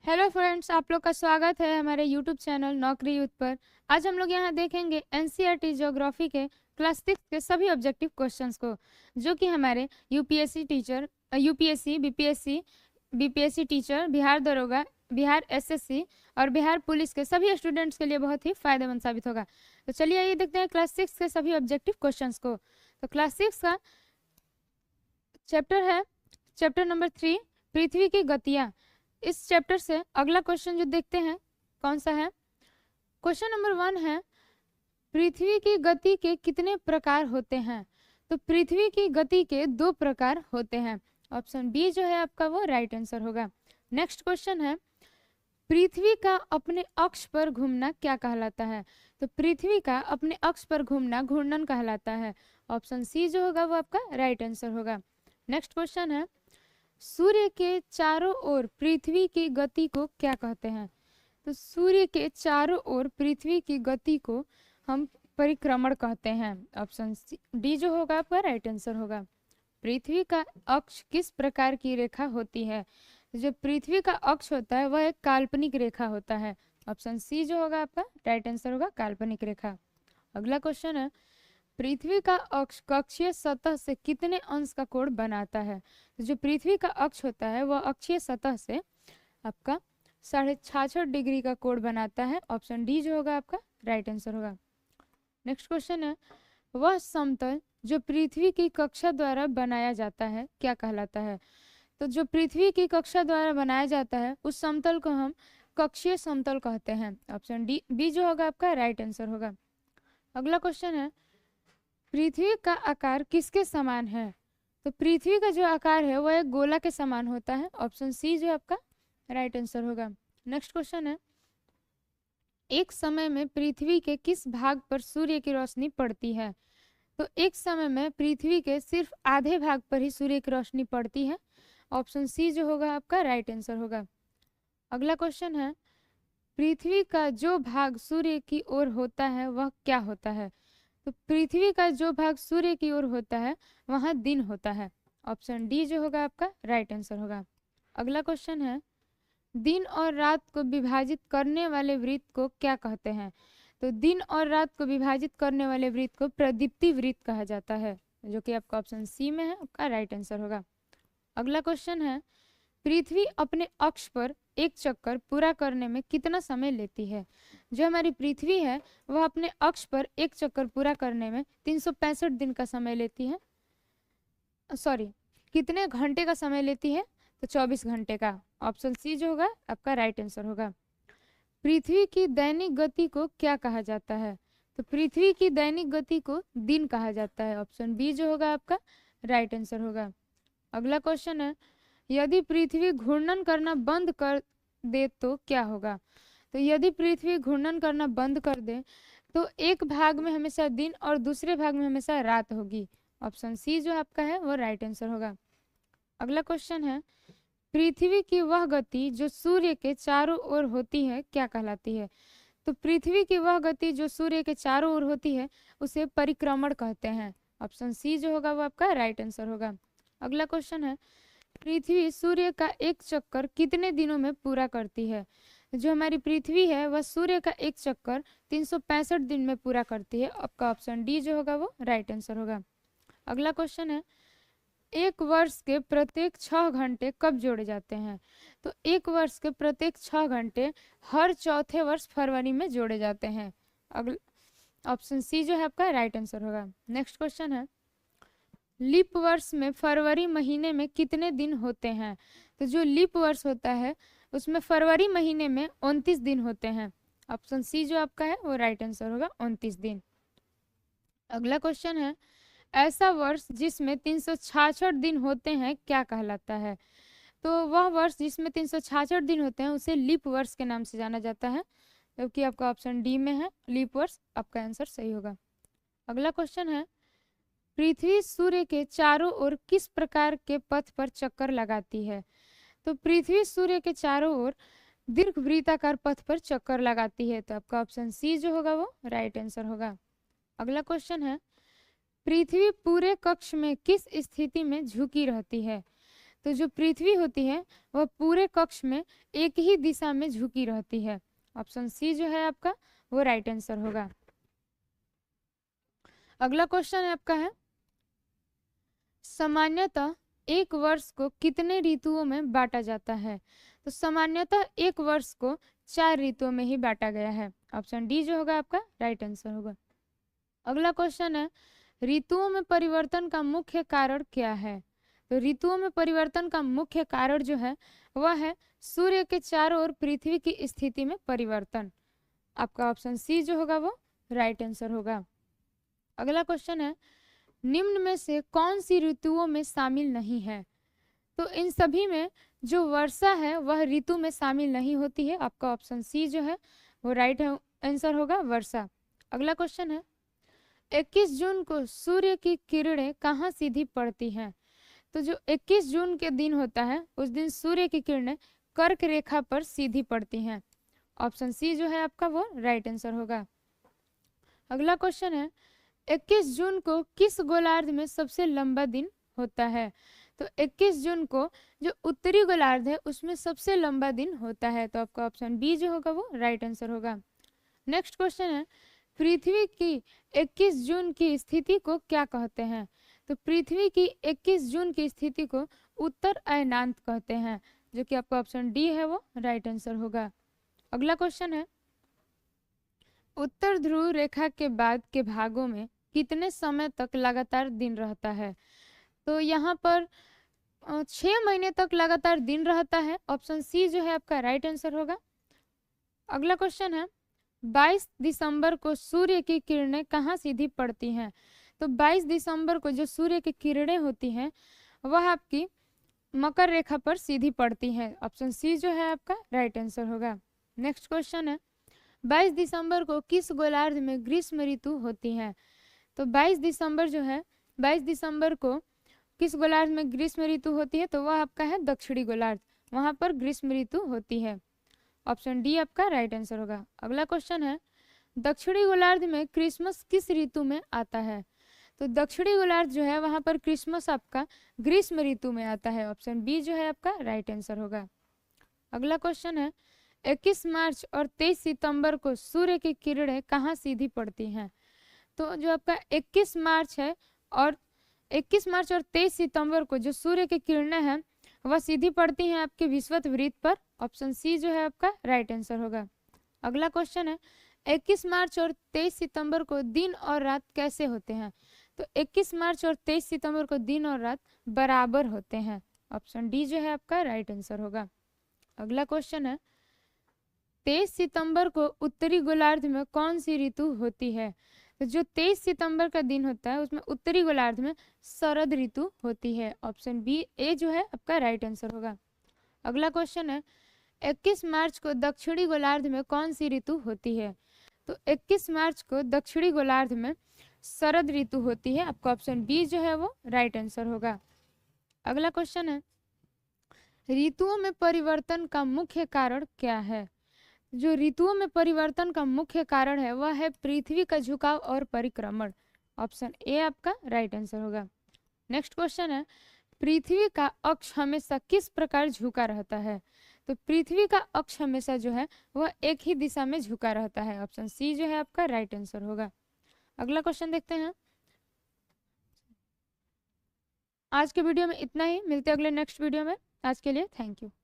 Hello friends, आप लोग का स्वागत है हमारे यूट्यूब चैनल नौकरी यूथ पर। आज हम लोग यहाँ देखेंगे एनसीईआरटी ज्योग्राफी के क्लास 6 के सभी ऑब्जेक्टिव क्वेश्चंस को, जो कि हमारे UPSC teacher, UPSC, BPSC teacher, Bihar दरोगा, बिहार एसएससी और बिहार पुलिस के सभी स्टूडेंट्स के लिए बहुत ही फायदेमंद साबित होगा। तो चलिए आइए देखते हैं क्लास 6 के सभी ऑब्जेक्टिव क्वेश्चंस को। तो क्लास 6 का चैप्टर है चैप्टर नंबर 3, पृथ्वी की गतियाँ। इस चैप्टर से अगला क्वेश्चन जो देखते हैं कौन सा है, क्वेश्चन नंबर 1 है, पृथ्वी की गति के कितने प्रकार होते हैं? तो पृथ्वी की गति के 2 प्रकार होते हैं। ऑप्शन बी जो है आपका वो राइट आंसर होगा। नेक्स्ट क्वेश्चन है, पृथ्वी का अपने अक्ष पर घूमना क्या कहलाता है? तो पृथ्वी का अपने अक्ष पर घूमना घूर्णन कहलाता है। ऑप्शन सी जो होगा वो आपका राइट आंसर होगा। नेक्स्ट क्वेश्चन है, सूर्य के चारों ओर पृथ्वी की गति को क्या कहते हैं? तो सूर्य के चारों ओर पृथ्वी की गति को हम परिक्रमण कहते हैं। ऑप्शन डी जो होगा आपका राइट आंसर होगा। पृथ्वी का अक्ष किस प्रकार की रेखा होती है? जो पृथ्वी का अक्ष होता है वह एक काल्पनिक रेखा होता है। ऑप्शन सी जो होगा आपका राइट आंसर होगा, काल्पनिक रेखा। अगला क्वेश्चन है, पृथ्वी का अक्ष कक्षीय सतह से कितने अंश का कोण बनाता है? तो जो पृथ्वी का अक्ष होता है वह अक्षीय सतह से आपका 66.5 डिग्री का कोण बनाता है। ऑप्शन डी जो होगा आपका राइट आंसर होगा। नेक्स्ट क्वेश्चन है, वह समतल जो पृथ्वी की कक्षा द्वारा बनाया जाता है क्या कहलाता है? तो जो पृथ्वी की कक्षा द्वारा बनाया जाता है उस समतल को हम कक्षीय समतल कहते हैं। ऑप्शन डी बी जो होगा आपका राइट आंसर होगा। अगला क्वेश्चन है, पृथ्वी का आकार किसके समान है? तो पृथ्वी का जो आकार है वह एक गोला के समान होता है। ऑप्शन सी जो आपका राइट आंसर होगा। नेक्स्ट क्वेश्चन है, एक समय में पृथ्वी के किस भाग पर सूर्य की रोशनी पड़ती है? तो एक समय में पृथ्वी के सिर्फ आधे भाग पर ही सूर्य की रोशनी पड़ती है। ऑप्शन सी जो होगा आपका राइट आंसर होगा। अगला क्वेश्चन है, पृथ्वी का जो भाग सूर्य की ओर होता है वह क्या होता है? तो पृथ्वी का जो भाग सूर्य की ओर होता है वहां दिन होता है। ऑप्शन डी जो होगा आपका राइट आंसर होगा। अगला क्वेश्चन है, दिन और रात को विभाजित करने वाले वृत्त को क्या कहते हैं? तो दिन और रात को विभाजित करने वाले वृत्त को प्रदीप्ति वृत्त कहा जाता है, जो कि आपका ऑप्शन सी में है, आपका राइट आंसर होगा। अगला क्वेश्चन है, पृथ्वी अपने अक्ष पर एक चक्कर पूरा करने में कितना समय लेती है? जो हमारी पृथ्वी है वह अपने अक्ष पर एक चक्कर पूरा करने में 365 दिन का समय लेती है। सॉरी, कितने घंटे का समय लेती है? तो 24 घंटे का। ऑप्शन सी जो होगा आपका राइट आंसर होगा। पृथ्वी की दैनिक गति को क्या कहा जाता है? तो पृथ्वी की दैनिक गति को दिन कहा जाता है। ऑप्शन बी जो होगा आपका राइट आंसर होगा। अगला क्वेश्चन है, यदि पृथ्वी घूर्णन करना बंद कर दे तो क्या होगा? तो यदि पृथ्वी घूर्णन करना बंद कर दे तो एक भाग में हमेशा दिन और दूसरे भाग में हमेशा रात होगी। ऑप्शन सी जो आपका है वो राइट आंसर होगा। अगला क्वेश्चन है, पृथ्वी की वह गति जो सूर्य के चारों ओर होती है क्या कहलाती है? तो पृथ्वी की वह गति जो सूर्य के चारों ओर होती है उसे परिक्रमण कहते हैं। ऑप्शन सी जो होगा वो आपका राइट आंसर होगा। अगला क्वेश्चन है, पृथ्वी सूर्य का एक चक्कर कितने दिनों में पूरा करती है? जो हमारी पृथ्वी है वह सूर्य का एक चक्कर 365 दिन में पूरा करती है। आपका ऑप्शन डी जो होगा वो राइट आंसर होगा। अगला क्वेश्चन है, एक वर्ष के प्रत्येक 6 घंटे कब जोड़े जाते हैं? तो एक वर्ष के प्रत्येक 6 घंटे हर चौथे वर्ष फरवरी में जोड़े जाते हैं। अगला ऑप्शन सी जो है आपका राइट आंसर होगा। नेक्स्ट क्वेश्चन है, लीप वर्ष में फरवरी महीने में कितने दिन होते हैं? तो जो लीप वर्ष होता है उसमें फरवरी महीने में 29 दिन होते हैं। ऑप्शन सी जो आपका है वो राइट आंसर होगा, 29 दिन। अगला क्वेश्चन है, ऐसा वर्ष जिसमें 366 दिन होते हैं क्या कहलाता है? तो वह वर्ष जिसमें 366 दिन होते हैं उसे लीप वर्ष के नाम से जाना जाता है, जबकि आपका ऑप्शन डी में है लीप वर्ष, आपका आंसर सही होगा। अगला क्वेश्चन है, पृथ्वी सूर्य के चारों ओर किस प्रकार के पथ पर चक्कर लगाती है? तो पृथ्वी सूर्य के चारों ओर दीर्घवृत्ताकार पथ पर चक्कर लगाती है। तो आपका ऑप्शन सी जो होगा वो राइट आंसर होगा। अगला क्वेश्चन है, पृथ्वी पूरे कक्ष में किस स्थिति में झुकी रहती है? तो जो पृथ्वी होती है वह पूरे कक्ष में एक ही दिशा में झुकी रहती है। ऑप्शन सी जो है आपका वो राइट आंसर होगा। अगला क्वेश्चन है आपका है, सामान्यतः एक वर्ष को कितने ऋतुओं में बांटा जाता है? तो सामान्यतः एक वर्ष को 4 ऋतुओं में ही बांटा गया है। ऑप्शन डी जो होगा आपका राइट आंसर होगा। अगला क्वेश्चन है, ऋतुओं में परिवर्तन का मुख्य कारण क्या है? तो ऋतुओं में परिवर्तन का मुख्य कारण जो है वह है सूर्य के चारों ओर पृथ्वी की स्थिति में परिवर्तन। आपका ऑप्शन सी जो होगा वो राइट आंसर होगा। अगला क्वेश्चन है, निम्न में से कौन सी ऋतुओं में शामिल नहीं है? तो इन सभी में जो वर्षा है वह ऋतु में शामिल नहीं होती है। आपका ऑप्शन सी जो है वो राइट आंसर होगा, वर्षा। अगला क्वेश्चन है, 21 जून को सूर्य की किरणें कहाँ सीधी पड़ती हैं? तो जो 21 जून के दिन होता है उस दिन सूर्य की किरणें कर्क रेखा पर सीधी पड़ती हैं। ऑप्शन सी जो है आपका वो राइट आंसर होगा। अगला क्वेश्चन है, 21 जून को किस गोलार्ध में सबसे लंबा दिन होता है? तो 21 जून को जो उत्तरी गोलार्ध है उसमें सबसे लंबा दिन होता है। तो आपका ऑप्शन बी जो होगा वो राइट आंसर होगा। नेक्स्ट क्वेश्चन है, पृथ्वी की 21 जून की स्थिति को क्या कहते हैं? तो पृथ्वी की 21 जून की स्थिति को उत्तर अयनांत कहते हैं, जो कि आपका ऑप्शन डी है वो राइट आंसर होगा। अगला क्वेश्चन है, उत्तर ध्रुव रेखा के बाद के भागों में कितने समय तक लगातार दिन रहता है? तो यहाँ पर 6 महीने तक लगातार दिन रहता है। ऑप्शन सी जो है आपका राइट आंसर होगा। अगला क्वेश्चन है, 22 दिसंबर को सूर्य की किरणें कहाँ सीधी पड़ती हैं? तो 22 दिसंबर को जो सूर्य की किरणें होती हैं वह आपकी मकर रेखा पर सीधी पड़ती हैं। ऑप्शन सी जो है आपका राइट आंसर होगा। नेक्स्ट क्वेश्चन है, 22 दिसंबर को किस गोलार्ध में ग्रीष्म ऋतु होती है? तो 22 दिसंबर जो है 22 दिसंबर को किस गोलार्ध में ग्रीष्म ऋतु होती है? तो वह आपका है दक्षिणी गोलार्ध, वहां पर ग्रीष्म ऋतु होती है। ऑप्शन डी आपका राइट आंसर होगा। अगला क्वेश्चन है, दक्षिणी गोलार्ध में क्रिसमस किस ऋतु में आता है? तो दक्षिणी गोलार्ध जो है वहां पर क्रिसमस आपका ग्रीष्म ऋतु में आता है। ऑप्शन बी जो है आपका राइट आंसर होगा। अगला क्वेश्चन है, 21 मार्च और 23 सितंबर को सूर्य की किरणें कहाँ सीधी पड़ती हैं? तो जो आपका 21 मार्च है और 21 मार्च और 23 सितंबर को जो सूर्य की किरणें हैं वह सीधी पड़ती हैं आपके विषुवत वृत्त पर। ऑप्शन सी जो है आपका राइट आंसर होगा। अगला क्वेश्चन है, 21 मार्च और 23 सितंबर को दिन और रात कैसे होते हैं? तो 21 मार्च और 23 सितंबर को दिन और रात बराबर होते हैं। ऑप्शन डी जो है आपका राइट आंसर होगा। अगला क्वेश्चन है, 23 सितंबर को उत्तरी गोलार्ध में कौन सी ऋतु होती है? तो जो 23 सितंबर का दिन होता है उसमें उत्तरी गोलार्ध में शरद ऋतु होती है। ऑप्शन बी ए जो है आपका राइट आंसर होगा। अगला क्वेश्चन है, 21 मार्च को दक्षिणी गोलार्ध में कौन सी ऋतु होती है? तो 21 मार्च को दक्षिणी गोलार्ध में शरद ऋतु होती है। आपका ऑप्शन बी जो है वो राइट आंसर होगा। अगला क्वेश्चन है, ऋतुओं में परिवर्तन का मुख्य कारण क्या है? जो ऋतुओं में परिवर्तन का मुख्य कारण है वह है पृथ्वी का झुकाव और परिक्रमण। ऑप्शन ए आपका राइट आंसर होगा। नेक्स्ट क्वेश्चन है, पृथ्वी का अक्ष हमेशा किस प्रकार झुका रहता है? तो पृथ्वी का अक्ष हमेशा जो है वह एक ही दिशा में झुका रहता है। ऑप्शन सी जो है आपका राइट आंसर होगा। अगला क्वेश्चन देखते हैं। आज के वीडियो में इतना ही, मिलते हैं अगले नेक्स्ट वीडियो में। आज के लिए थैंक यू।